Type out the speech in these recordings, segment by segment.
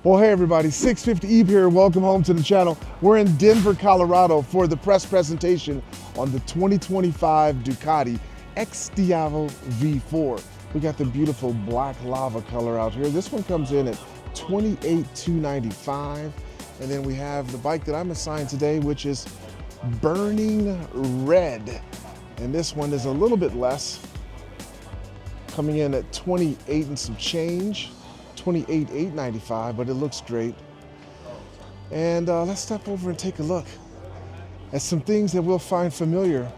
Well, hey everybody, 650 Eve here. Welcome home to the channel. We're in Denver, Colorado for the press presentation on the 2025 Ducati XDiavel V4. We got the beautiful black lava color out here. This one comes in at $28,295. And then we have the bike that I'm assigned today, which is burning red. And this one is a little bit less, coming in at 28 and some change. $28,895, but it looks great. And let's step over and take a look at some things that we'll find familiar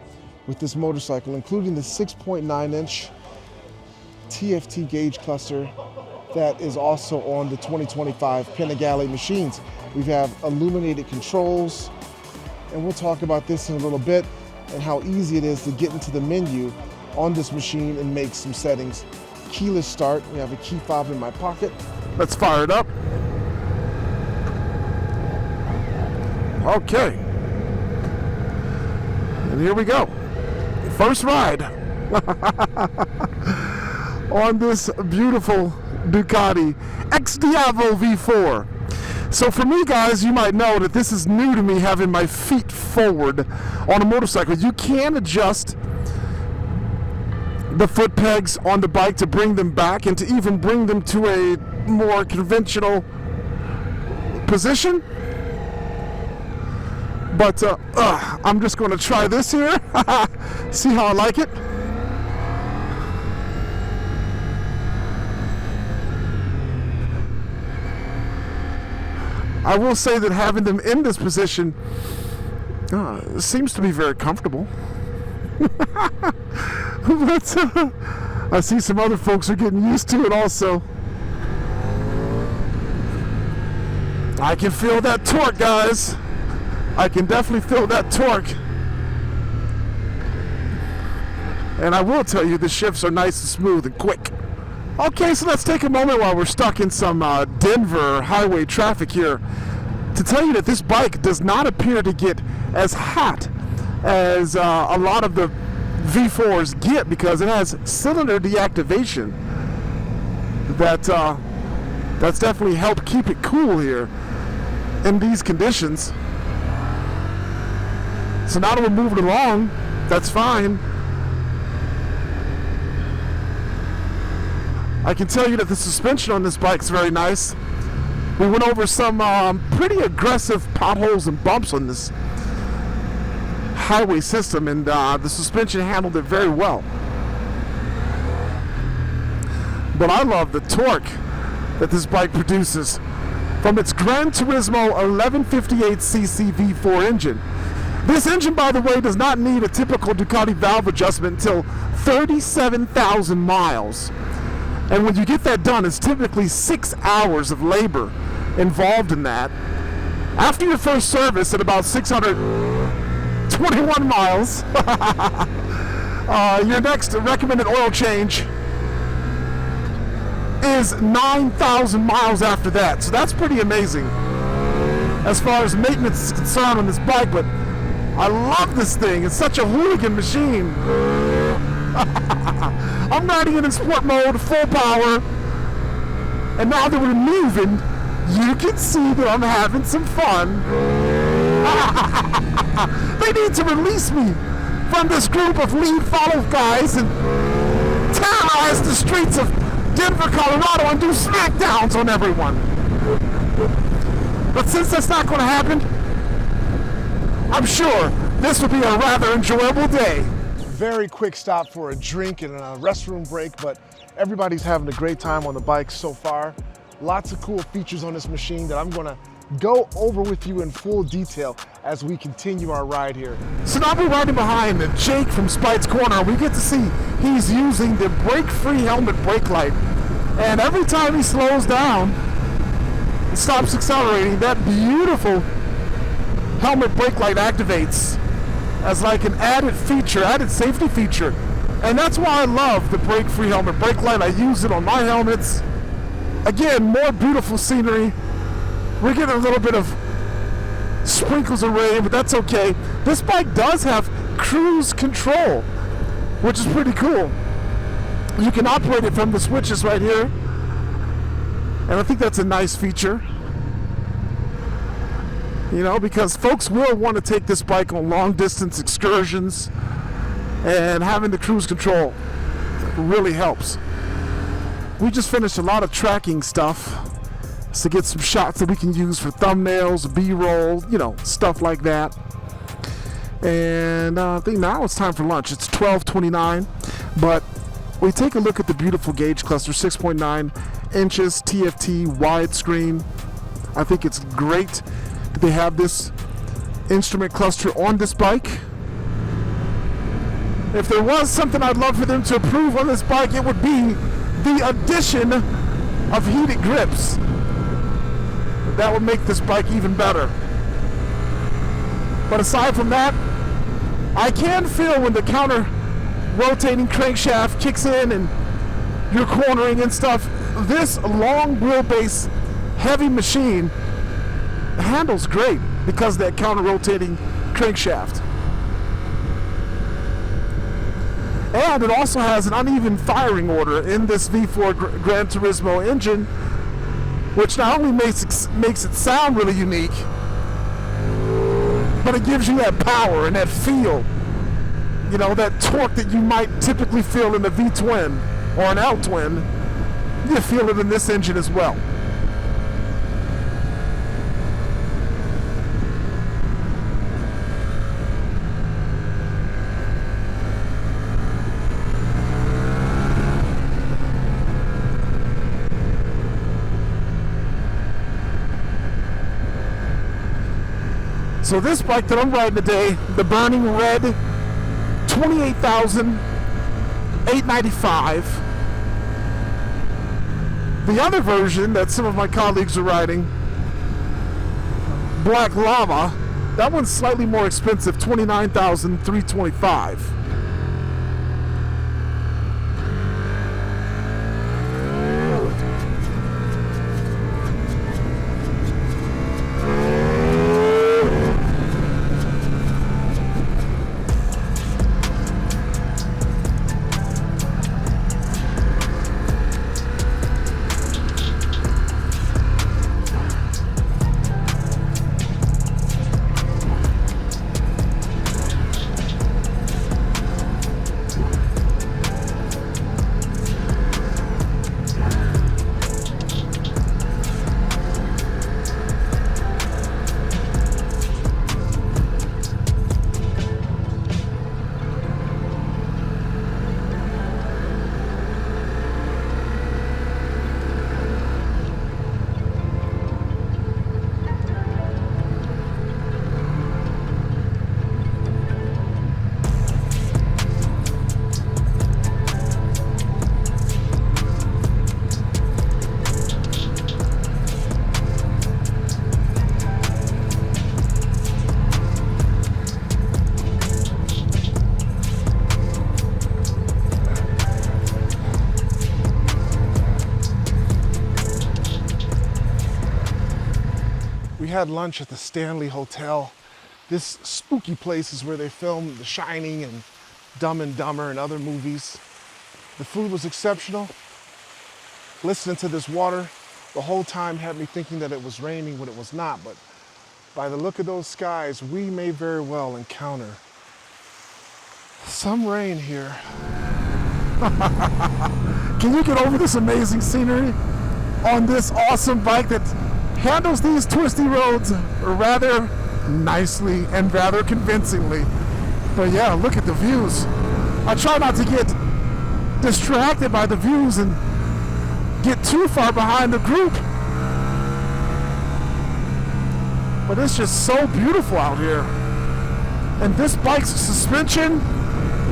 with this motorcycle, including the 6.9-inch TFT gauge cluster that is also on the 2025 Panigale machines. We have illuminated controls, and we'll talk about this in a little bit and how easy it is to get into the menu on this machine and make some settings. Keyless start. We have a key fob in my pocket. Let's fire it up. Okay. And here we go. First ride on this beautiful Ducati XDiavel V4. So for me, guys, you might know that this is new to me, having my feet forward on a motorcycle. You can adjust the foot pegs on the bike to bring them back and to even bring them to a more conventional position. But I'm just going to try this here. See how I like it. I will say that having them in this position seems to be very comfortable. But I see some other folks are getting used to it also. I can feel that torque, guys. I can definitely feel that torque. And I will tell you, the shifts are nice and smooth and quick. Okay, so let's take a moment while we're stuck in some Denver highway traffic here to tell you that this bike does not appear to get as hot as a lot of the V4s get, because it has cylinder deactivation that's definitely helped keep it cool here in these conditions. So now that we're moving along, that's fine. I can tell you that the suspension on this bike is very nice. We went over some pretty aggressive potholes and bumps on this highway system, and the suspension handled it very well. But I love the torque that this bike produces from its Gran Turismo 1158cc V4 engine. This engine, by the way, does not need a typical Ducati valve adjustment until 37,000 miles. And when you get that done, it's typically 6 hours of labor involved in that. After your first service at about 621 miles, your next recommended oil change is 9,000 miles after that. So that's pretty amazing as far as maintenance is concerned on this bike. But I love this thing. It's such a hooligan machine. I'm riding it in sport mode, full power. And now that we're moving, you can see that I'm having some fun. They need to release me from this group of lead-follow guys and terrorize the streets of Denver, Colorado, and do smackdowns on everyone. But since that's not going to happen, I'm sure this will be a rather enjoyable day. Very quick stop for a drink and a restroom break, but everybody's having a great time on the bike so far. Lots of cool features on this machine that I'm going to go over with you in full detail as we continue our ride here. So now we're riding behind Jake from Spite's Corner. We get to see he's using the brake-free helmet brake light. And every time he slows down and stops accelerating, that beautiful helmet brake light activates as like an added feature, added safety feature. And that's why I love the brake-free helmet brake light. I use it on my helmets. Again, more beautiful scenery. We're getting a little bit of sprinkles of rain, but that's okay. This bike does have cruise control, which is pretty cool. You can operate it from the switches right here, and I think that's a nice feature. You know, because folks will want to take this bike on long distance excursions, and having the cruise control really helps. We just finished a lot of tracking stuff to get some shots that we can use for thumbnails, B-roll, you know, stuff like that. And I think now it's time for lunch. It's 12:29, but we take a look at the beautiful gauge cluster, 6.9 inches TFT widescreen. I think it's great that they have this instrument cluster on this bike. If there was something I'd love for them to improve on this bike, it would be the addition of heated grips. That would make this bike even better. But aside from that, I can feel when the counter rotating crankshaft kicks in and you're cornering and stuff. This long wheelbase heavy machine handles great because of that counter rotating crankshaft. And it also has an uneven firing order in this V4 Gran Turismo engine, which not only makes it sound really unique, but it gives you that power and that feel, you know, that torque that you might typically feel in the V-twin or an L-twin. You feel it in this engine as well. So this bike that I'm riding today, the Burning Red, $28,895. The other version that some of my colleagues are riding, Black Lava, that one's slightly more expensive, $29,325. We had lunch at the Stanley Hotel. This spooky place is where they filmed The Shining and Dumb and Dumber and other movies. The food was exceptional. Listening to this water the whole time had me thinking that it was raining when it was not, but by the look of those skies, we may very well encounter some rain here. Can you get over this amazing scenery on this awesome bike that handles these twisty roads rather nicely and rather convincingly? But yeah, look at the views. I try not to get distracted by the views and get too far behind the group. But it's just so beautiful out here. And this bike's suspension,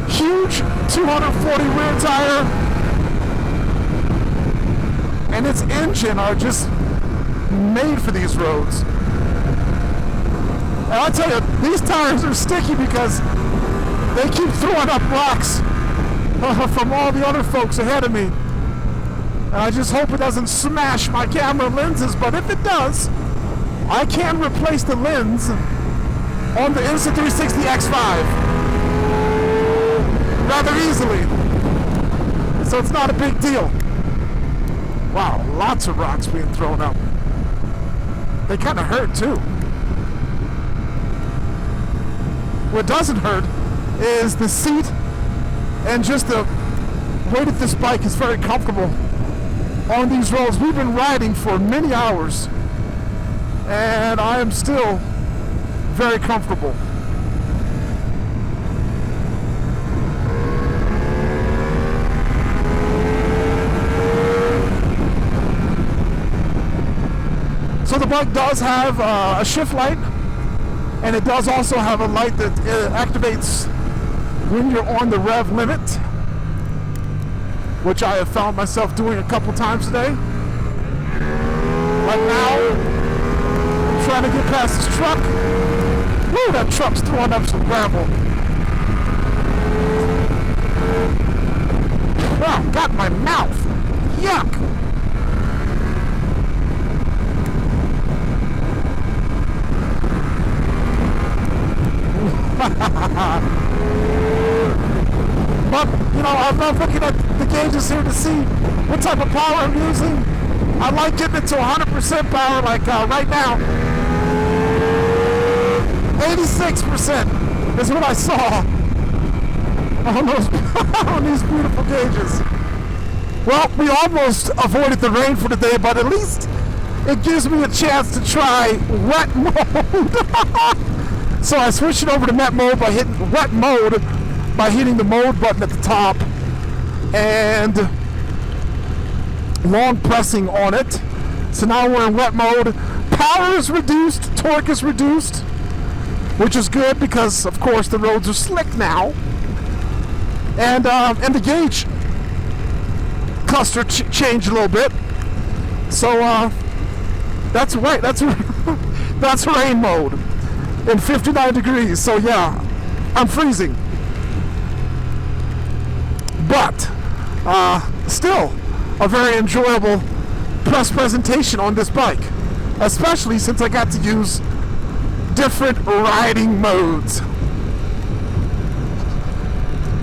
huge 240 rear tire, and its engine are just made for these roads. And I'll tell you, these tires are sticky because they keep throwing up rocks from all the other folks ahead of me. And I just hope it doesn't smash my camera lenses, but if it does, I can replace the lens on the Insta360 X5 rather easily. So it's not a big deal. Wow, lots of rocks being thrown up. They kind of hurt too. What doesn't hurt is the seat, and just the weight of this bike is very comfortable on these roads. We've been riding for many hours, and I am still very comfortable. So the bike does have a shift light, and it does also have a light that activates when you're on the rev limit, which I have found myself doing a couple times today. Like now, I'm trying to get past this truck. Woo, that truck's throwing up some gravel. Oh, got in my mouth. Yuck. But, you know, I'm not looking at the gauges here to see what type of power I'm using. I like getting it to 100% power, like right now. 86% is what I saw on those on these beautiful gauges. Well, we almost avoided the rain for today, but at least it gives me a chance to try wet mode. So I switched it over to wet mode by hitting the mode button at the top and long pressing on it. So now we're in wet mode. Power is reduced, torque is reduced, which is good because of course the roads are slick now. And the gauge cluster changed a little bit. So that's right. That's rain mode in 59 degrees. So yeah, I'm freezing. But still a very enjoyable press presentation on this bike, especially since I got to use different riding modes.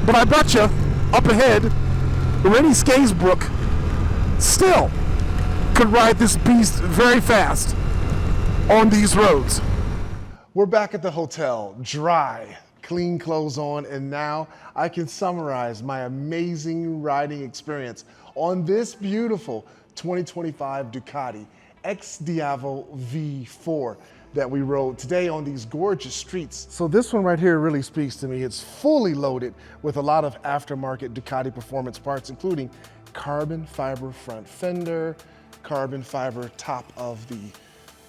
But I bet you up ahead, Rennie Skaysbrook still could ride this beast very fast on these roads. We're back at the hotel, dry, clean clothes on, and now I can summarize my amazing riding experience on this beautiful 2025 Ducati XDiavel V4 that we rode today on these gorgeous streets. So this one right here really speaks to me. It's fully loaded with a lot of aftermarket Ducati performance parts, including carbon fiber front fender, carbon fiber top of the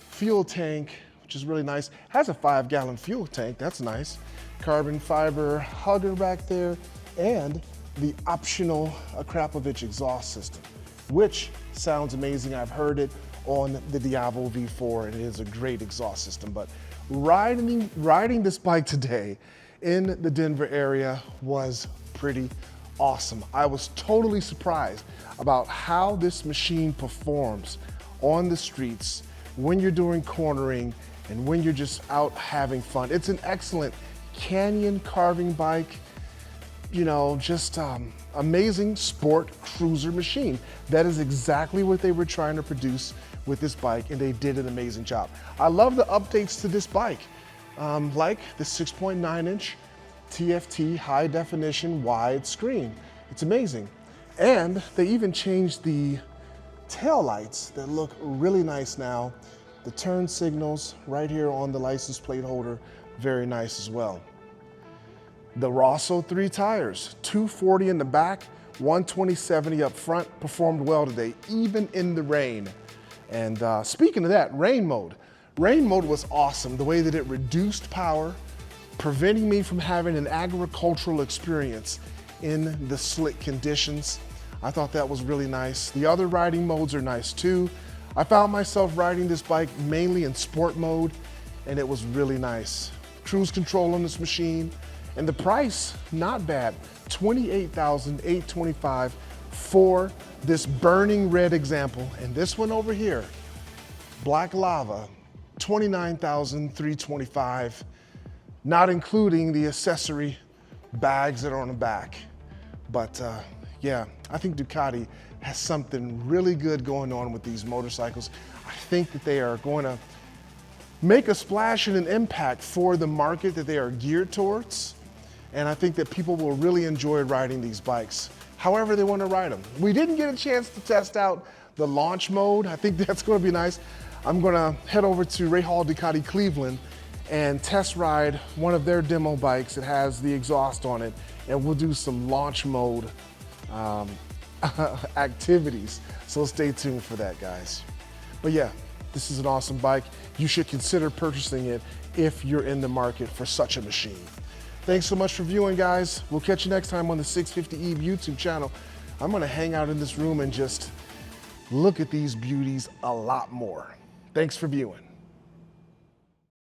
fuel tank, which is really nice. Has a 5-gallon fuel tank, that's nice. Carbon fiber hugger back there, and the optional Akrapovic exhaust system, which sounds amazing. I've heard it on the Diavel V4, and it is a great exhaust system. But riding this bike today in the Denver area was pretty awesome. I was totally surprised about how this machine performs on the streets when you're doing cornering and when you're just out having fun. It's an excellent canyon carving bike, you know, just amazing sport cruiser machine. That is exactly what they were trying to produce with this bike, and they did an amazing job. I love the updates to this bike, like the 6.9-inch TFT high definition wide screen. It's amazing. And they even changed the tail lights that look really nice now. The turn signals right here on the license plate holder, very nice as well. The Rosso 3 tires, 240 in the back, 120/70 up front, performed well today, even in the rain. And speaking of that, rain mode was awesome. The way that it reduced power, preventing me from having an agricultural experience in the slick conditions. I thought that was really nice. The other riding modes are nice too. I found myself riding this bike mainly in sport mode, and it was really nice. Cruise control on this machine, and the price, not bad. $28,825 for this burning red example. And this one over here, Black Lava, $29,325, not including the accessory bags that are on the back. But yeah, I think Ducati has something really good going on with these motorcycles. I think that they are going to make a splash and an impact for the market that they are geared towards. And I think that people will really enjoy riding these bikes, however they want to ride them. We didn't get a chance to test out the launch mode. I think that's going to be nice. I'm going to head over to Ray Hall Ducati Cleveland and test ride one of their demo bikes. It has the exhaust on it, and we'll do some launch mode activities. So stay tuned for that, guys. But yeah, this is an awesome bike. You should consider purchasing it if you're in the market for such a machine. Thanks so much for viewing, guys. We'll catch you next time on the 650 Eve YouTube channel. I'm gonna hang out in this room and just look at these beauties a lot more. Thanks for viewing.